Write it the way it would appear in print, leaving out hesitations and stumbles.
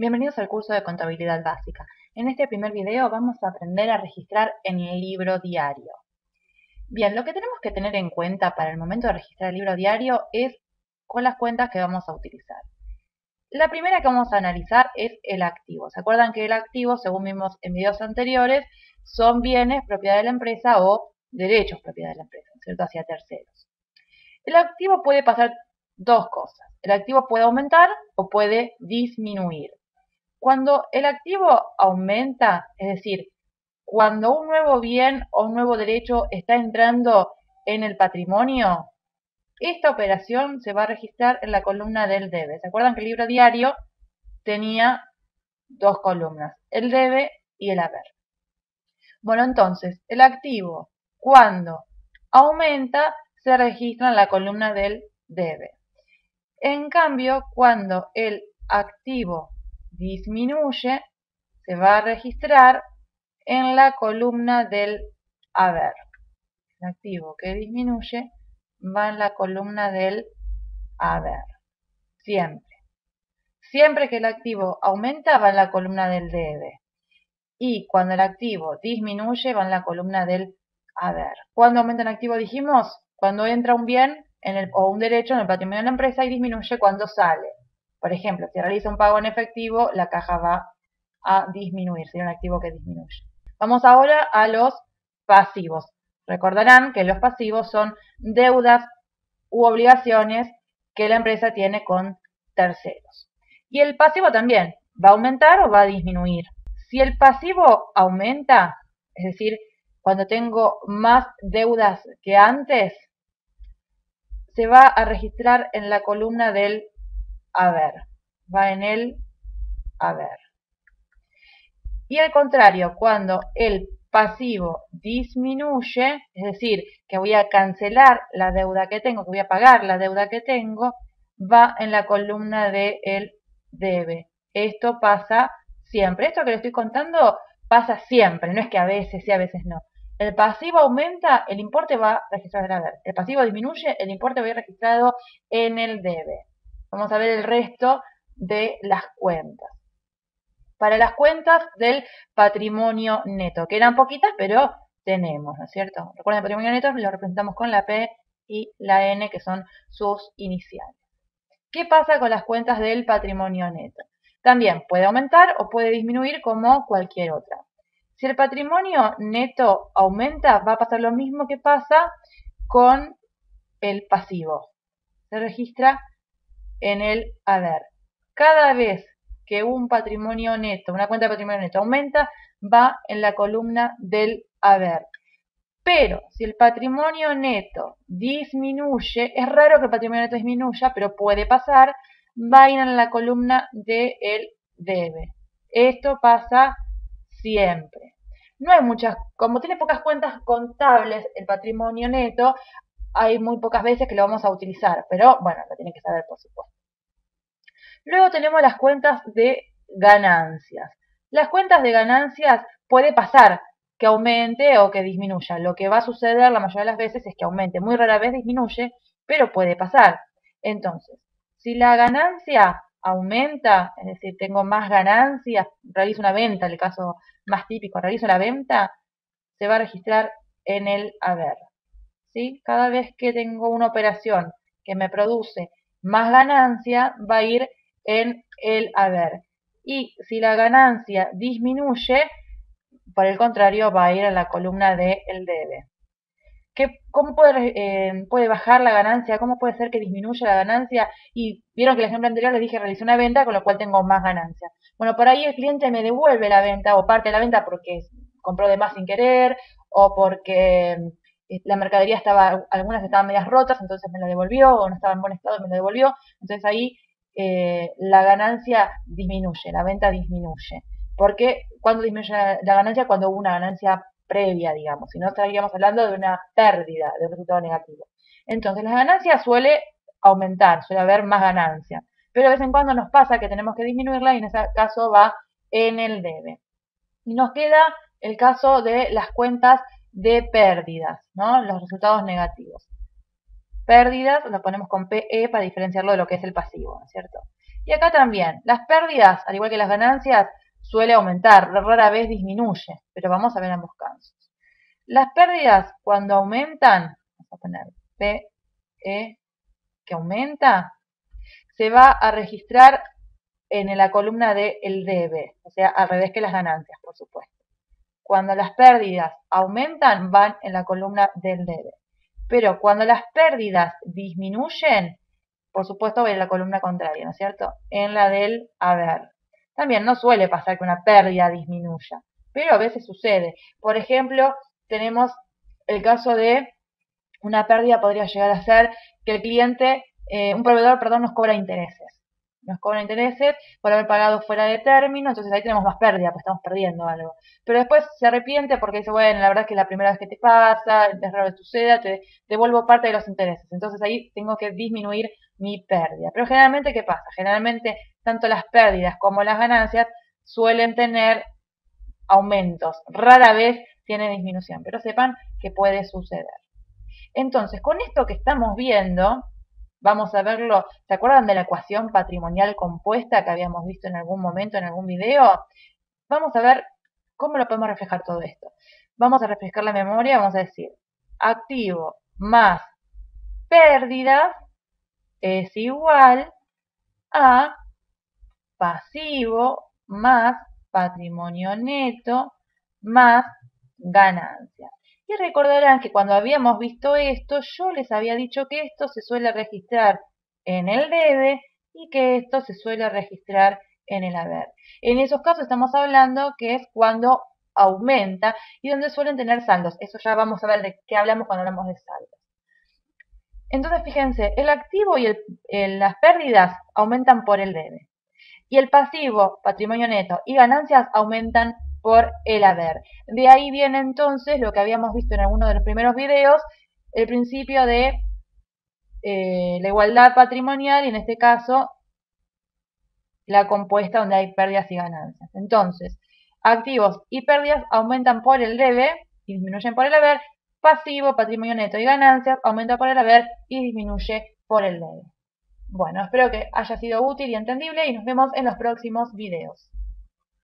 Bienvenidos al curso de Contabilidad Básica. En este primer video vamos a aprender a registrar en el libro diario. Bien, lo que tenemos que tener en cuenta para el momento de registrar el libro diario es con las cuentas que vamos a utilizar. La primera que vamos a analizar es el activo. ¿Se acuerdan que el activo, según vimos en videos anteriores, son bienes propiedad de la empresa o derechos propiedad de la empresa, ¿cierto? Hacia terceros. El activo puede pasar dos cosas. El activo puede aumentar o puede disminuir. Cuando el activo aumenta, es decir, cuando un nuevo bien o un nuevo derecho está entrando en el patrimonio, esta operación se va a registrar en la columna del debe. ¿Se acuerdan que el libro diario tenía dos columnas, el debe y el haber? Bueno, entonces, el activo, cuando aumenta, se registra en la columna del debe. En cambio, cuando el activo disminuye, se va a registrar en la columna del haber. El activo que disminuye va en la columna del haber. Siempre. Siempre que el activo aumenta, va en la columna del debe. Y cuando el activo disminuye, va en la columna del haber. ¿Cuándo aumenta el activo? Dijimos, cuando entra un bien o un derecho en el patrimonio de la empresa, y disminuye cuando sale. Por ejemplo, si realiza un pago en efectivo, la caja va a disminuir, sería un activo que disminuye. Vamos ahora a los pasivos. Recordarán que los pasivos son deudas u obligaciones que la empresa tiene con terceros. Y el pasivo también, ¿va a aumentar o va a disminuir? Si el pasivo aumenta, es decir, cuando tengo más deudas que antes, se va a registrar en la columna del haber. Va en el haber. Y al contrario, cuando el pasivo disminuye, es decir, que voy a cancelar la deuda que tengo, que voy a pagar la deuda que tengo, va en la columna del debe. Esto pasa siempre. Esto que le estoy contando pasa siempre, no es que a veces sí, a veces no. El pasivo aumenta, el importe va registrado en el haber. El pasivo disminuye, el importe va a ir registrado en el debe. Vamos a ver el resto de las cuentas. Para las cuentas del patrimonio neto, que eran poquitas, pero tenemos, ¿no es cierto? Recuerden, el patrimonio neto lo representamos con la P y la N, que son sus iniciales. ¿Qué pasa con las cuentas del patrimonio neto? También puede aumentar o puede disminuir como cualquier otra. Si el patrimonio neto aumenta, va a pasar lo mismo que pasa con el pasivo. Se registra en el haber. Cada vez que un patrimonio neto, una cuenta de patrimonio neto aumenta, va en la columna del haber. Pero si el patrimonio neto disminuye, es raro que el patrimonio neto disminuya, pero puede pasar, va a ir en la columna del debe. Esto pasa siempre. No hay muchas, como tiene pocas cuentas contables el patrimonio neto, hay muy pocas veces que lo vamos a utilizar, pero bueno, lo tienen que saber por supuesto. Luego tenemos las cuentas de ganancias. Las cuentas de ganancias puede pasar que aumente o que disminuya. Lo que va a suceder la mayoría de las veces es que aumente. Muy rara vez disminuye, pero puede pasar. Entonces, si la ganancia aumenta, es decir, tengo más ganancias, realizo una venta, en el caso más típico, realizo la venta, se va a registrar en el haber. ¿Sí? Cada vez que tengo una operación que me produce más ganancia, va a ir en el haber. Y si la ganancia disminuye, por el contrario, va a ir a la columna del debe. ¿Cómo puede bajar la ganancia? ¿Cómo puede ser que disminuya la ganancia? Y vieron que el ejemplo anterior les dije realicé una venta, con lo cual tengo más ganancia. Bueno, por ahí el cliente me devuelve la venta o parte de la venta porque compró de más sin querer o porque la mercadería algunas estaban medias rotas, entonces me la devolvió, o no estaba en buen estado y me la devolvió. Entonces ahí la ganancia disminuye, la venta disminuye. Porque cuando disminuye la ganancia, cuando hubo una ganancia previa, digamos, si no estaríamos hablando de una pérdida, de un resultado negativo. Entonces, la ganancia suele aumentar, suele haber más ganancia, pero de vez en cuando nos pasa que tenemos que disminuirla y en ese caso va en el debe. Y nos queda el caso de las cuentas de pérdidas, ¿no? Los resultados negativos. Pérdidas lo ponemos con PE para diferenciarlo de lo que es el pasivo, ¿no es cierto? Y acá también, las pérdidas, al igual que las ganancias, suele aumentar, rara vez disminuye, pero vamos a ver ambos casos. Las pérdidas cuando aumentan, vamos a poner PE que aumenta, se va a registrar en la columna de el debe, o sea, al revés que las ganancias, por supuesto. Cuando las pérdidas aumentan, van en la columna del debe. Pero cuando las pérdidas disminuyen, por supuesto, va en la columna contraria, ¿no es cierto? En la del haber. También no suele pasar que una pérdida disminuya, pero a veces sucede. Por ejemplo, tenemos el caso de una pérdida podría llegar a ser que el cliente, un proveedor, perdón, nos cobra intereses. Nos cobra intereses por haber pagado fuera de término, entonces ahí tenemos más pérdida, pues estamos perdiendo algo. Pero después se arrepiente porque dice, bueno, la verdad es que es la primera vez que te pasa, es raro que suceda, te devuelvo parte de los intereses. Entonces ahí tengo que disminuir mi pérdida. Pero generalmente, ¿qué pasa? Generalmente, tanto las pérdidas como las ganancias suelen tener aumentos. Rara vez tiene disminución, pero sepan que puede suceder. Entonces, con esto que estamos viendo, vamos a verlo, ¿se acuerdan de la ecuación patrimonial compuesta que habíamos visto en algún momento, en algún video? Vamos a ver cómo lo podemos reflejar todo esto. Vamos a refrescar la memoria, vamos a decir, activo más pérdidas es igual a pasivo más patrimonio neto más ganancias. Y recordarán que cuando habíamos visto esto, yo les había dicho que esto se suele registrar en el debe y que esto se suele registrar en el haber. En esos casos estamos hablando que es cuando aumenta y donde suelen tener saldos. Eso ya vamos a ver de qué hablamos cuando hablamos de saldos. Entonces, fíjense, el activo y las pérdidas aumentan por el debe. Y el pasivo, patrimonio neto y ganancias aumentan por el haber. De ahí viene entonces lo que habíamos visto en alguno de los primeros videos, el principio de la igualdad patrimonial y en este caso la compuesta donde hay pérdidas y ganancias. Entonces, activos y pérdidas aumentan por el debe y disminuyen por el haber. Pasivo, patrimonio neto y ganancias aumenta por el haber y disminuye por el debe. Bueno, espero que haya sido útil y entendible y nos vemos en los próximos videos.